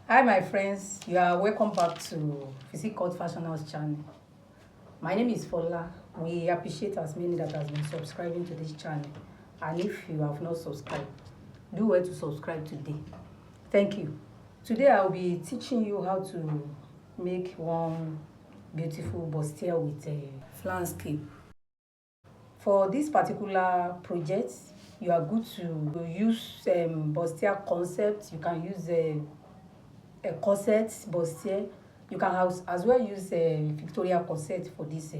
Hi my friends, you are welcome back to Physique Fashion House channel. My name is Fola. We appreciate as many that has been subscribing to this channel, and if you have not subscribed, do well to subscribe today. Thank you. Today I will be teaching you how to make one beautiful bustier with a flounce cape. For this particular project, you are good to use bustier concept. You can use a corset bustier. You can as well use a Victoria corset for this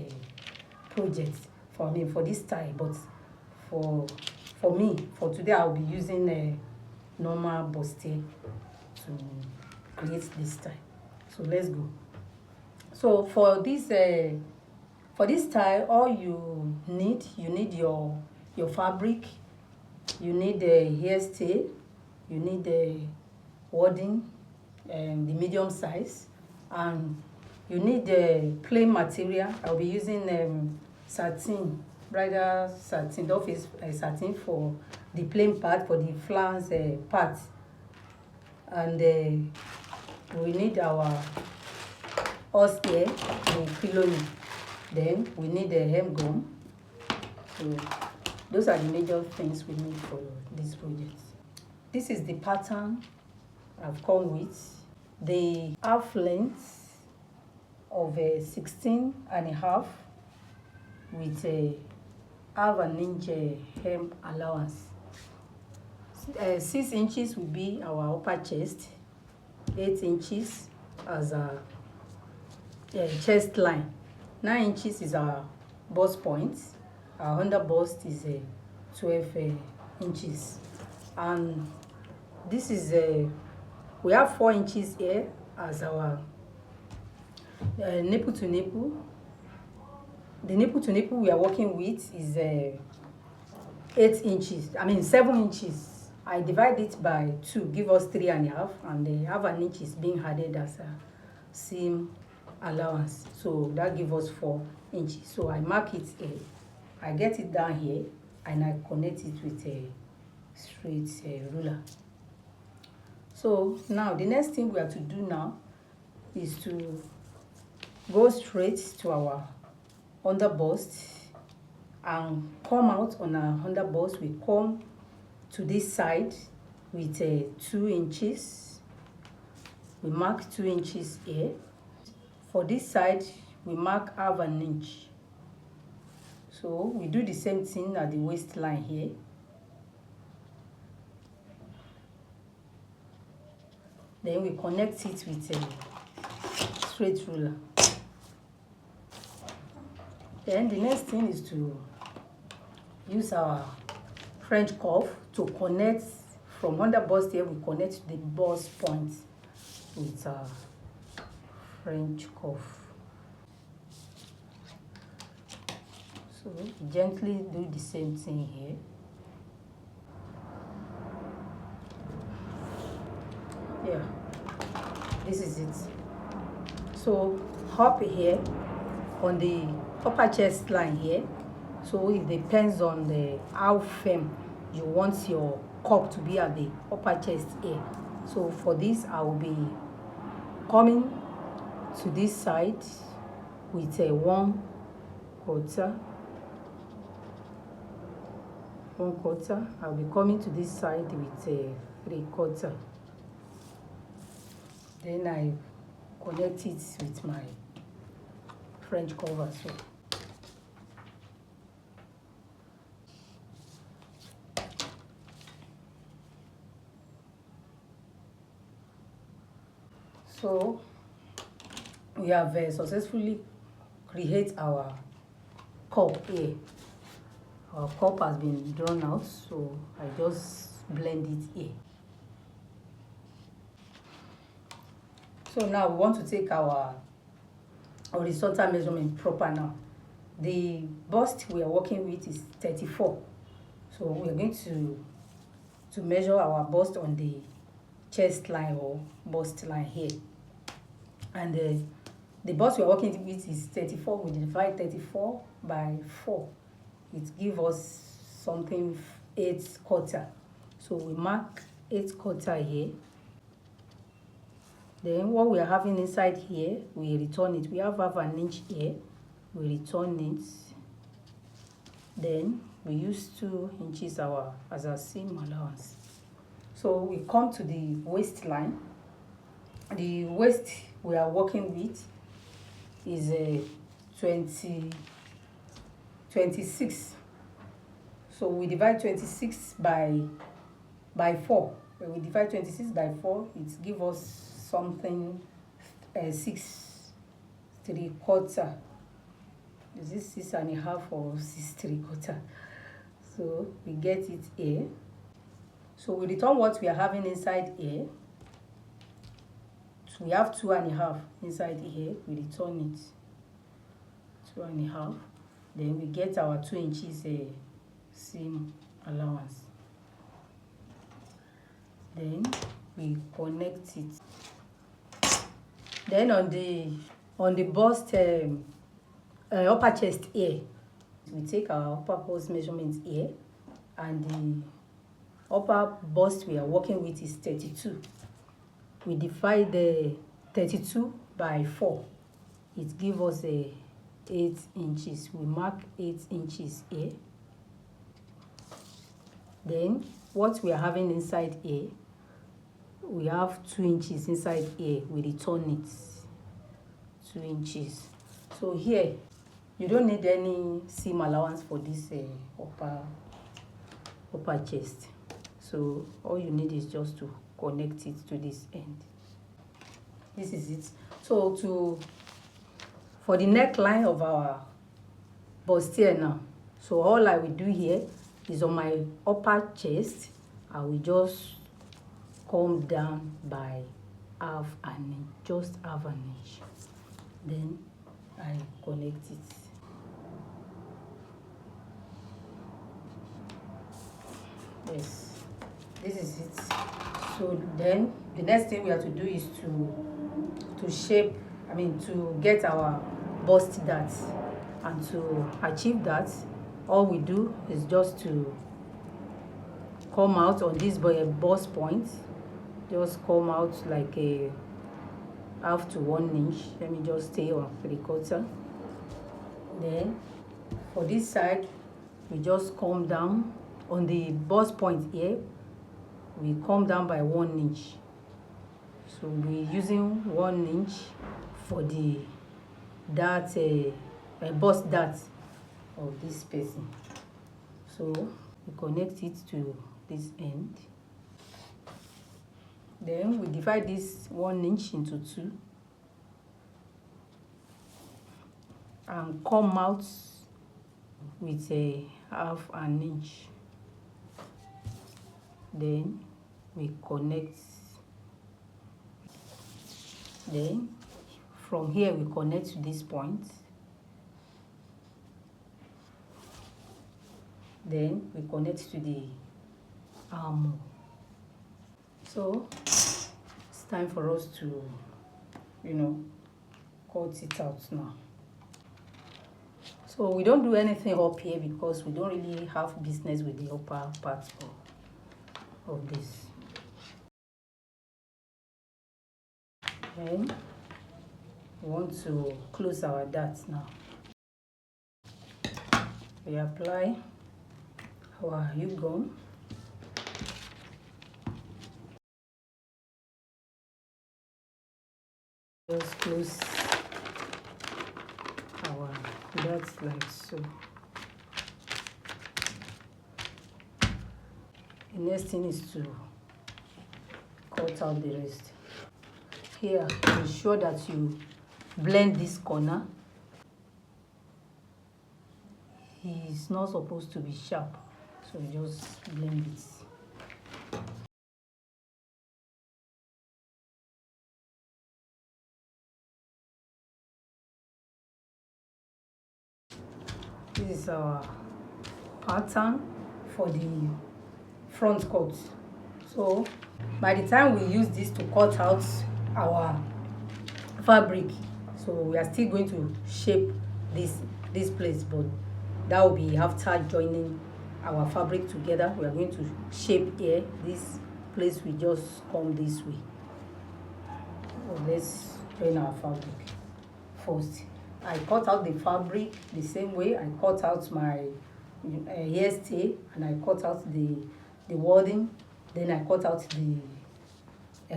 project. For this style, but for me, for today, I'll be using a normal bustier to create this style. So let's go. So for this style, all you need your fabric, you need the hairstay, you need the wording, the medium size, and you need the plain material. I'll be using satin, bridal satin, doff is satin for the plain part, for the flounce part, and we need our horsehair, the pillow. Then we need the hem gum. So those are the major things we need for this project. This is the pattern I've come with. The half length of a 16.5 with a half an inch hem allowance. 6 inches will be our upper chest, 8 inches as a chest line, 9 inches is our bust point, our under bust is 12 inches, and this is we have 4 inches here as our nipple to nipple. The nipple to nipple we are working with is 7 inches. I divide it by 2, give us 3.5, and the half an inch is being added as a seam allowance, so that gives us 4 inches. So I mark it here, I get it down here, and I connect it with a straight ruler. So now the next thing we have to do now is to go straight to our under bust and come out on our under bust. We come to this side with 2 inches. We mark 2 inches here. For this side, we mark half an inch. So we do the same thing at the waistline here. Then we connect it with a straight ruler. Then the next thing is to use our French cuff to connect from under bust here. We connect to the bust point with our French cuff. So gently do the same thing here. Yeah, this is it. So up here on the upper chest line here, so it depends on how firm you want your cup to be at the upper chest here. So for this, I will be coming to this side with a 1/4. I'll be coming to this side with a 3/4. Then I connect it with my French cover. So we have successfully created our cup here. Our cup has been drawn out, so I just blend it here. So now we want to take our horizontal measurement proper now. The bust we are working with is 34. So we are going to measure our bust on the chest line or bust line here. And the bust we are working with is 34. We divide 34 by 4. It gives us something 8/4. So we mark 8/4 here. Then what we are having inside here, we return it. We have half an inch here, we return it. Then we use 2 inches as our seam allowance. So we come to the waistline. The waist we are working with is a 26. So we divide 26 by 4. When we divide 26 by 4, it gives us something 6 3/4. Is this 6 1/2 or 6 3/4? So we get it here. So we return what we are having inside here. So we have 2 1/2 inside here. We return it 2 1/2. Then we get our 2 inches seam allowance. Then we connect it. Then on the bust upper chest here, we take our upper bust measurement here, and the upper bust we are working with is 32. We divide the 32 by 4. It gives us 8 inches. We mark 8 inches here. Then what we are having inside here, we have 2 inches inside here. We return it 2 inches. So here you don't need any seam allowance for this upper chest. So all you need is just to connect it to this end. This is it. So for the neckline of our bustier now, so all I will do here is on my upper chest, I will just come down by half an inch, just half an inch. Then I connect it. Yes, this is it. So then the next thing we have to do is to shape, to get our bust dart. And to achieve that, all we do is just to come out on this bust point. Just come out like a half to 1 inch. Let me just stay on 3/4. Then for this side, we just come down on the bust point here. We come down by 1 inch. So we're using 1 inch for the dart, bust dart of this person. So we connect it to this end. Then we divide this 1 inch into 2 and come out with a half an inch. Then we connect. Then from here we connect to this point. Then we connect to the armhole. So it's time for us to, cut it out now. So we don't do anything up here because we don't really have business with the upper part of this. Then we want to close our dart now. We apply our U-gum. Just close our darts like so. The next thing is to cut out the rest. Here, ensure that you blend this corner. It's not supposed to be sharp, so just blend it. This is our pattern for the front cut. So by the time we use this to cut out our fabric, so we are still going to shape this place, but that will be after joining our fabric together. We are going to shape here. This place will just come this way. So let's join our fabric first. I cut out the fabric the same way I cut out my hairstay, and I cut out the wording, then I cut out the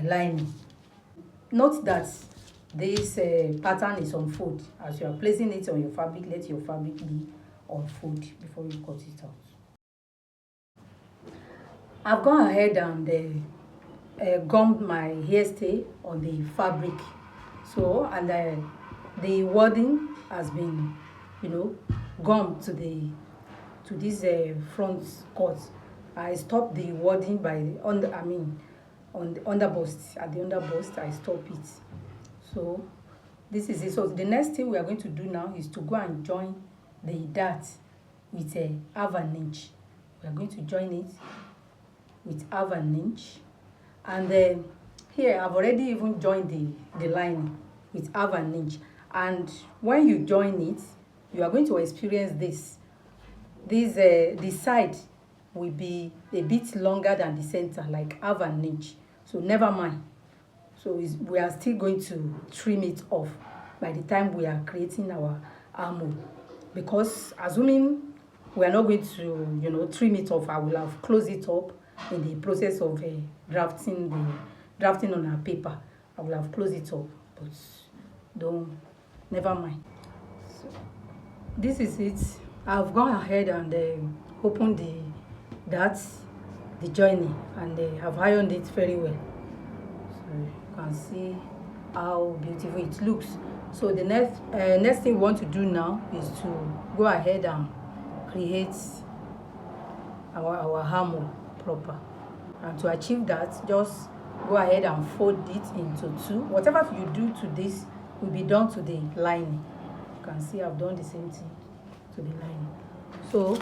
lining. Note that this pattern is on fold. As you are placing it on your fabric, let your fabric be on fold before you cut it out. I've gone ahead and gummed my hairstay on the fabric. So, and the wording has been, gummed to this front cut. I stopped the wording by the on the underbust. At the underbust, I stop it. So this is it. So the next thing we are going to do now is to go and join the dart with a half an inch. We are going to join it with half an inch, and then here I've already even joined the lining with half an inch. And when you join it, you are going to experience this. The side will be a bit longer than the center, like half an inch. So never mind. So we are still going to trim it off by the time we are creating our armhole, because assuming we are not going to trim it off, I will have closed it up in the process of drafting on our paper. I will have closed it up, but never mind. So this is it. I've gone ahead and opened the joining, and have ironed it very well. So you can see how beautiful it looks. So the next thing we want to do now is to go ahead and create our armhole proper. And to achieve that, just go ahead and fold it into two. Whatever you do to this will be done to the lining. You can see I've done the same thing to the lining. So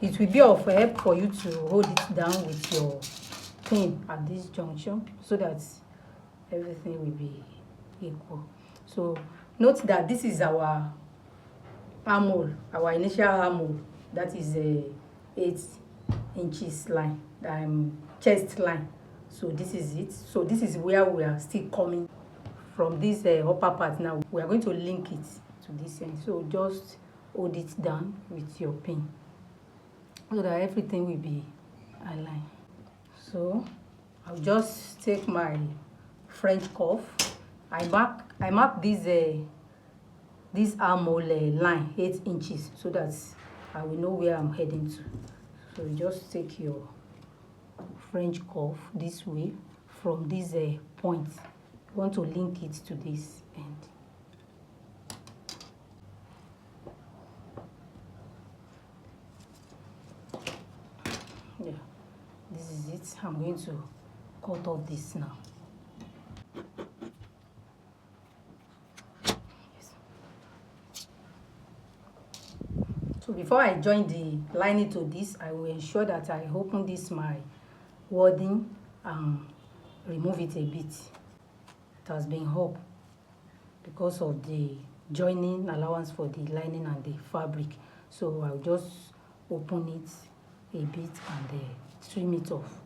it will be of help for you to hold it down with your pin at this junction, so that everything will be equal. So note that this is our armhole, our initial armhole. That is a 8 inches line, chest line. So this is it. So this is where we are still coming from. This upper part now, we are going to link it to this end. So just hold it down with your pin so that everything will be aligned. So I'll just take my French cuff. I mark this armhole line 8 inches, so that I will know where I'm heading to. So you just take your French cuff this way from this point. You want to link it to this end. Yeah, this is it. I'm going to cut off this now. Yes. So before I join the lining to this, I will ensure that I open this my wording and remove it a bit. It has been up because of the joining allowance for the lining and the fabric. So I'll just open it a bit and trim it off.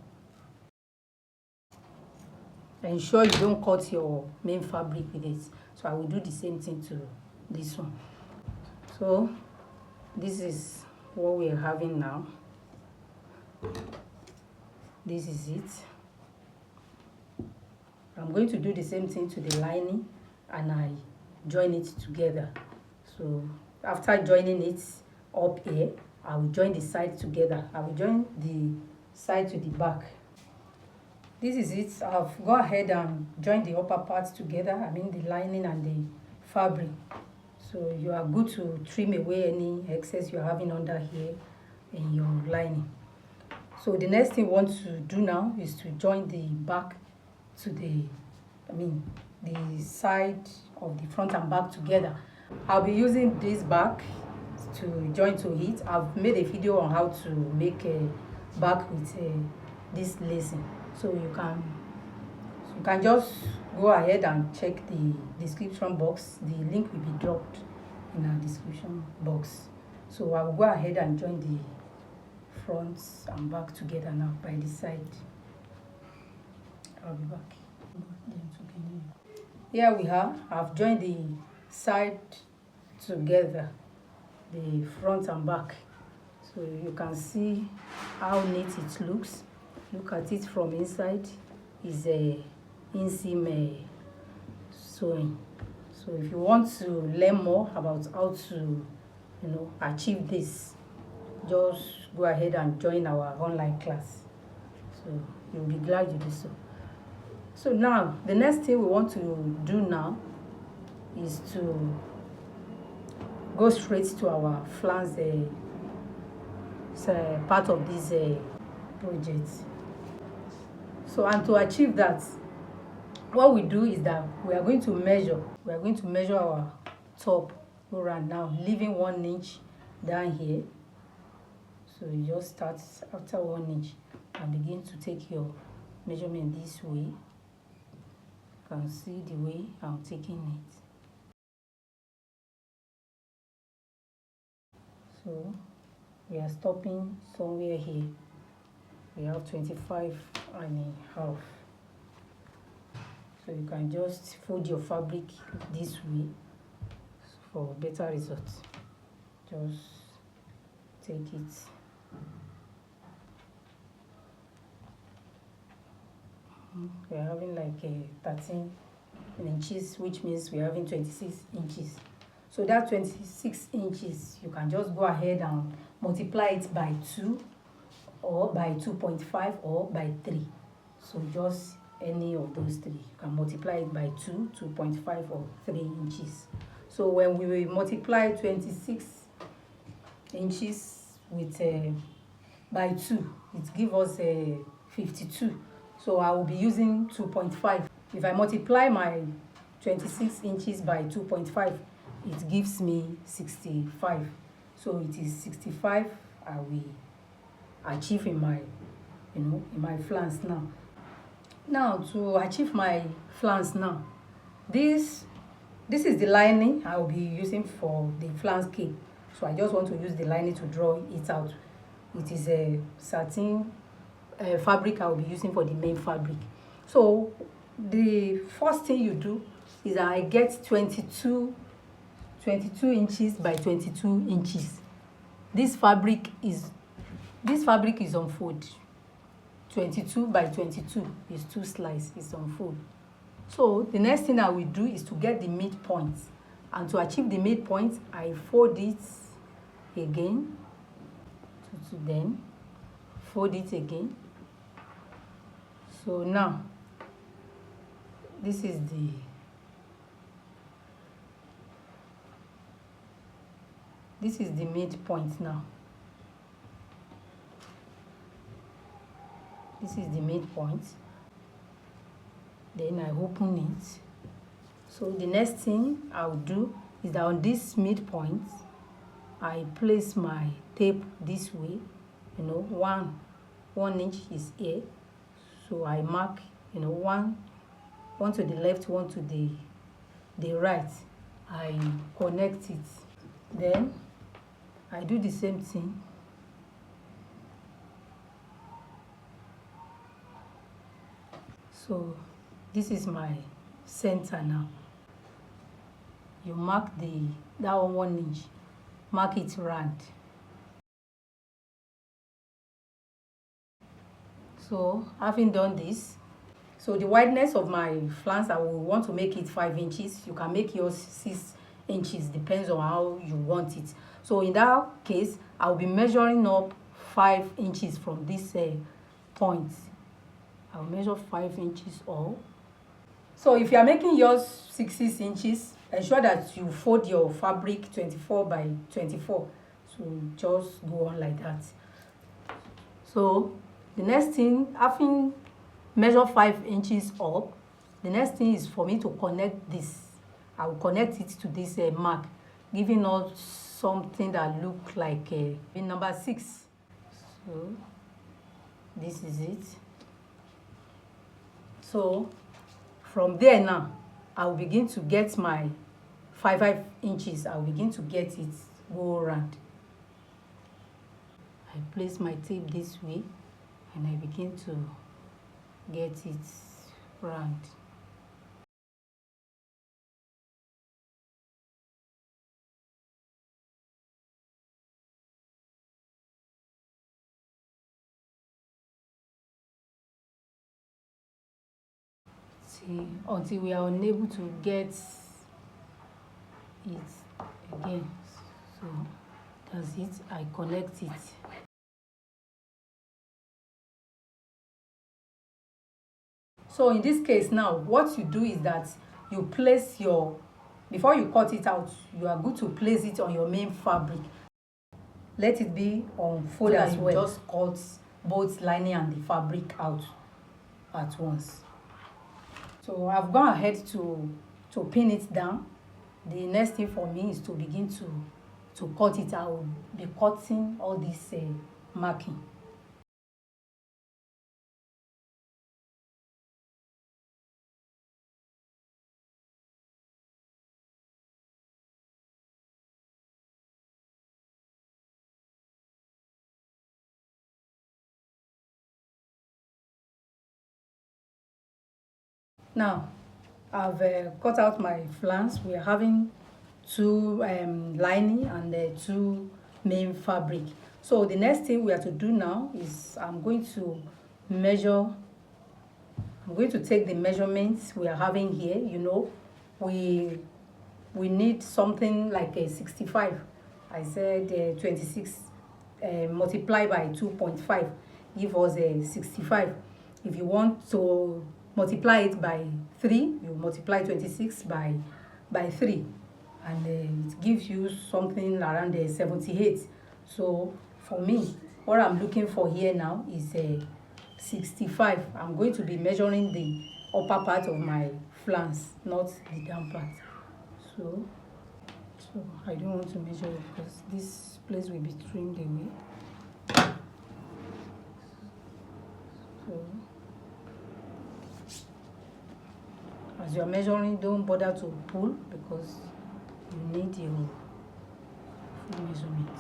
Ensure you don't cut your main fabric with it. So I will do the same thing to this one. So this is what we are having now. This is it. I'm going to do the same thing to the lining, and I join it together. So after joining it up here, I will join the side together. I will join the side to the back. This is it. I've gone ahead and joined the upper parts together, the lining and the fabric. So you are good to trim away any excess you're having under here in your lining. So the next thing we want to do now is to join the back to the side of the front and back together. I'll be using this back to join to it. I've made a video on how to make a back with this lacing. So you can just go ahead and check the description box. The link will be dropped in our description box. So I will go ahead and join the front and back together now by the side. I'll be back. Here we are. I've joined the side together, the front and back. So you can see how neat it looks. Look at it from inside. Is a inseam sewing. So if you want to learn more about how to achieve this, just go ahead and join our online class. So you'll be glad you do so. So now the next thing we want to do now is to go straight to our flounce part of this project. So, and to achieve that, what we do is that we are going to measure our top go round now, leaving 1 inch down here. So you just start after 1 inch and begin to take your measurement this way. You can see the way I'm taking it. So we are stopping somewhere here. We have 25 and a half. So you can just fold your fabric this way for better results. Just take it. We're having like 13 inches, which means we're having 26 inches. So that 26 inches, you can just go ahead and multiply it by 2 or by 2.5 or by 3. So just any of those 3. You can multiply it by 2, 2.5 or 3 inches. So when we will multiply 26 inches with by 2, it gives us 52. So I will be using 2.5. If I multiply my 26 inches by 2.5, it gives me 65. So it is 65 I will achieve in my in my flounce now. Now to achieve my flounce now, this is the lining I will be using for the flounce cape. So I just want to use the lining to draw it out. It is a satin fabric I will be using for the main fabric. So the first thing you do is I get 22 inches by 22 inches. This fabric is on fold. 22 by 22 is 2 slices, it's on fold. So the next thing I will do is to get the midpoint, and to achieve the midpoint I fold it again to then fold it again. So now this is the midpoint now. This is the midpoint. Then I open it. So the next thing I'll do is that on this midpoint I place my tape this way. One inch is here. So I mark, one to the left, one to the right. I connect it. Then I do the same thing. So this is my center now. You mark that 1 inch, mark it round. So having done this, so the wideness of my flounce, I will want to make it 5 inches. You can make yours 6 inches, depends on how you want it. So in that case, I will be measuring up 5 inches from this point. I'll measure 5 inches all. So if you are making yours 6 inches, ensure that you fold your fabric 24 by 24. So just go on like that. So the next thing, having measured 5 inches up, the next thing is for me to connect this. I will connect it to this mark, giving us something that look like number 6. So this is it. So from there now, I will begin to get my 5 inches. I will begin to get it go around. I place my tape this way and I begin to get it round. until we are unable to get it again. So that's it. I connect it. So in this case now, what you do is that you place your, before you cut it out, you are good to place it on your main fabric. Let it be on fold so as well. Just cut both lining and the fabric out at once. So I've gone ahead to pin it down. The next thing for me is to begin to cut it. I will be cutting all this marking. Now, I've cut out my flanks. We are having two lining and two main fabric. So the next thing we have to do now is I'm going to take the measurements we are having here. You know, we need something like a 65. I said 26 multiply by 2.5 give us a 65. If you want to multiply it by 3, you multiply 26 by 3, and it gives you something around 78. So for me, what I'm looking for here now is 65. I'm going to be measuring the upper part of my flanks, not the down part. So I don't want to measure it because this place will be trimmed away. So as you are measuring, don't bother to pull because you need your full measurement.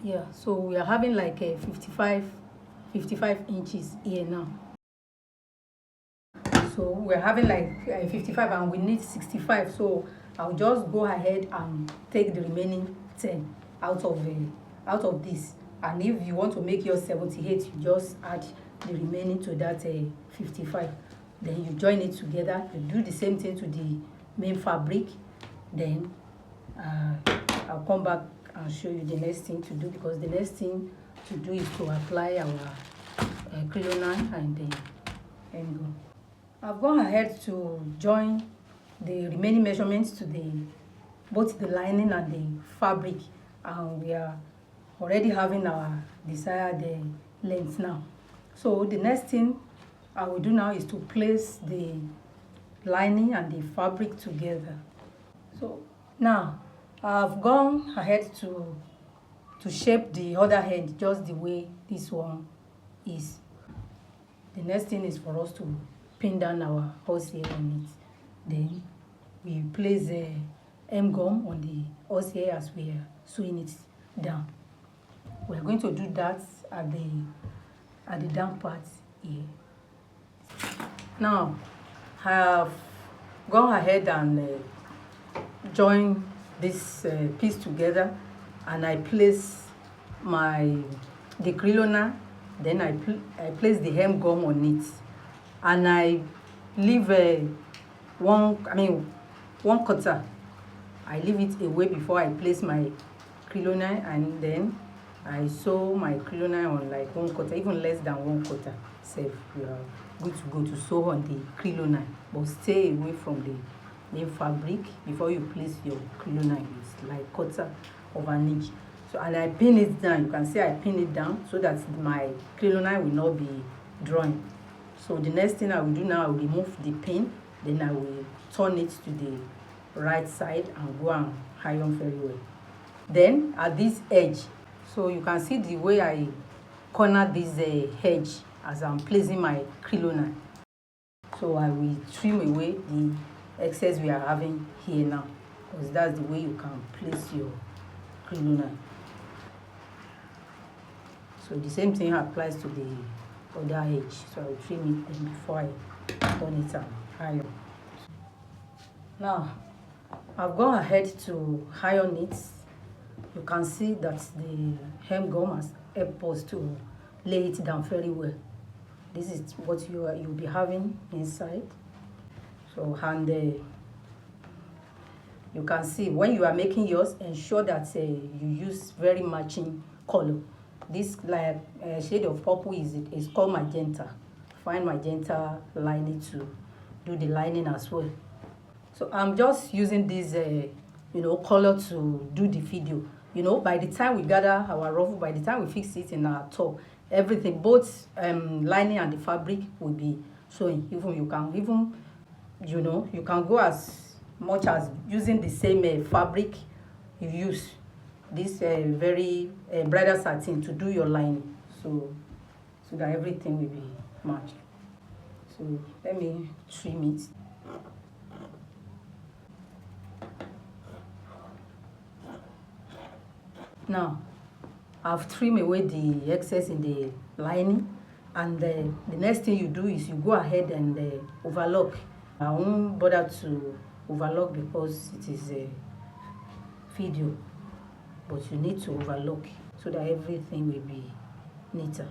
Yeah, so we are having like a 55 inches here now. So we're having like 55 and we need 65. So I'll just go ahead and take the remaining 10 out of this. And if you want to make your 78, you just add the remaining to that 55. Then you join it together. You do the same thing to the main fabric. Then I'll come back and show you the next thing to do, because the next thing to do is to apply our crinoline and the angle. I've gone ahead to join the remaining measurements to both the lining and the fabric, and we are already having our desired length now. So the next thing I will do now is to place the lining and the fabric together. So now I've gone ahead to shape the other hand just the way this one is. The next thing is for us to pin down our horsehair on it. Then we place the M-gum on the horsehair as we are sewing it down. We are going to do that at the down part here. Now I have gone ahead and join this piece together, and I place the crinoline, then I place the hem gum on it, and I leave one quarter. I leave it away before I place my crinoline, and then I sew my crinoline on like 1/4, even less than 1/4. Safe, you are good to go to sew on the crinoline, but stay away from the main fabric before you place your crinoline. It's like 1/4 of an inch. So, and I pin it down. You can see I pin it down so that my crinoline will not be drawing. So the next thing I will do now, I will remove the pin, then I will turn it to the right side and go and iron very well. Then at this edge, so you can see the way I corner this edge as I'm placing my crinoline. So I will trim away the excess we are having here now, because that's the way you can place your crinoline. So the same thing applies to the other edge. So I will trim it before I turn it and iron. Now I've gone ahead to iron it you can see that the hem gum has helped us to lay it down very well. This is what you'll be having inside. So, and you can see when you are making yours, ensure that you use very matching color. This like shade of purple is called magenta. Find magenta lining to do the lining as well. So I'm just using this color to do the video. By the time we gather our ruffle, by the time we fix it in our top, everything, both lining and the fabric will be showing. Even you can go as much as using the same fabric you use this very bridal satin to do your lining, so that everything will be matched. So let me trim it. Now I've trimmed away the excess in the lining, and the next thing you do is you go ahead and overlock. I won't bother to overlock because it is a video, but you need to overlock so that everything will be neater.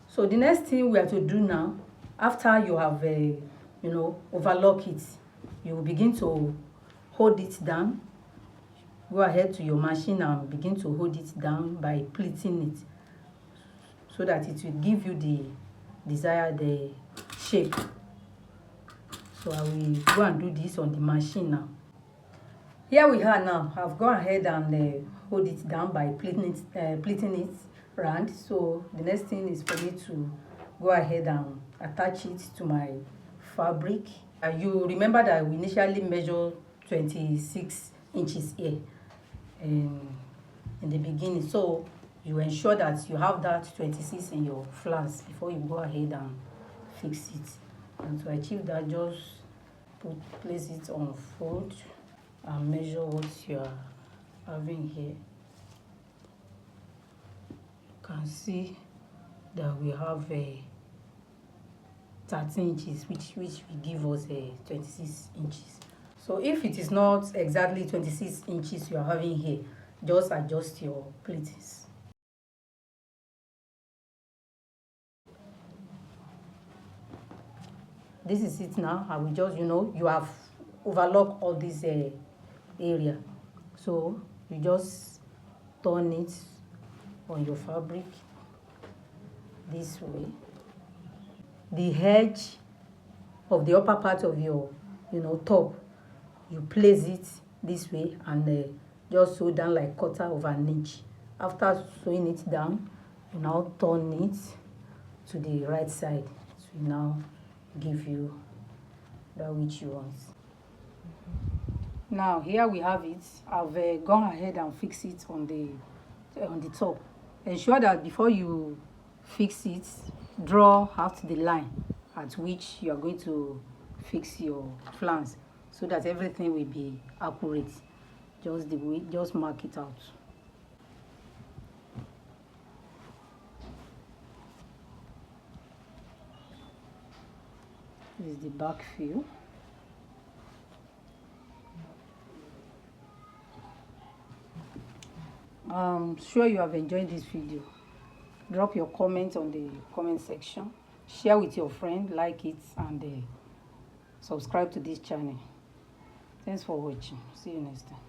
So the next thing we have to do now, after you have overlock it, you will begin to hold it down. Go ahead to your machine and begin to hold it down by pleating it, so that it will give you the desired shape. So I will go and do this on the machine now. Here we are now. I've gone ahead and hold it down by pleating it round. So the next thing is for me to go ahead and attach it to my fabric. You remember that we initially measured 26 inches here in the beginning, so you ensure that you have that 26 in your flounce before you go ahead and fix it. And to achieve that, just place it on fold and measure what you are having here. You can see that we have 13 inches, which will give us 26 inches. So if it is not exactly 26 inches you are having here, just adjust your pleats. This is it now. I will just, you have overlocked all this area. So you just turn it on your fabric this way. The edge of the upper part of your top, you place it this way and just sew down like 1/4 of an inch. After sewing it down, you now turn it to the right side. So you now give you that which you want. Now here we have it. I've gone ahead and fixed it on the top. Ensure that before you fix it, draw out the line at which you are going to fix your flounce, so that everything will be accurate. Just mark it out. This is the back view. I'm sure you have enjoyed this video. Drop your comment on the comment section. Share with your friend, like it, and subscribe to this channel. Thanks for watching. See you next time.